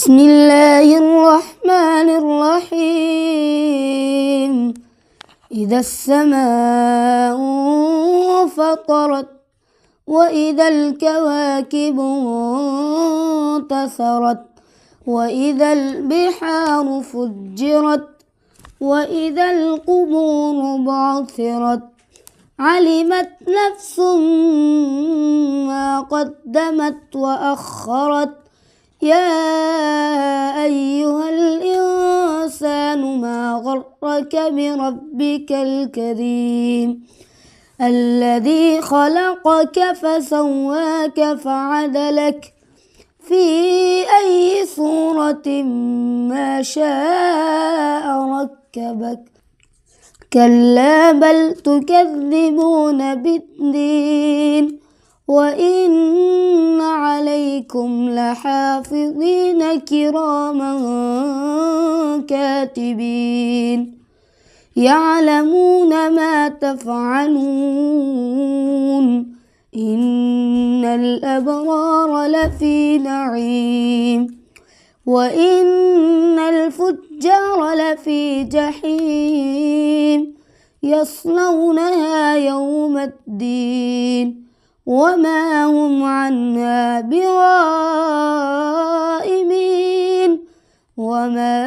بسم الله الرحمن الرحيم. إذا السماء انفطرت وإذا الكواكب انتثرت وإذا البحار فجرت وإذا القبور بعثرت علمت نفس ما قدمت وأخرت. يا أيها الإنسان ما غرك بربك الكريم الذي خلقك فسواك فعدلك في أي صورة ما شاء ركبك. كلا بل تكذبون بالدين وإن عليكم لحافظين كراما كاتبين يعلمون ما تفعلون. إن الأبرار لفي نعيم وإن الفجار لفي جحيم يصلونها يوم الدين وما هم عنها بغائبين. وما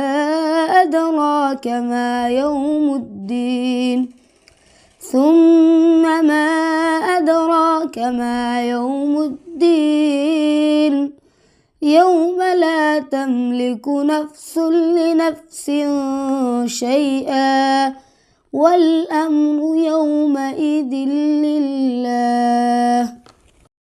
أدراك ما يوم الدين ثم ما أدراك ما يوم الدين يوم لا تملك نفس لنفس شيئا والأمر يومئذ لله.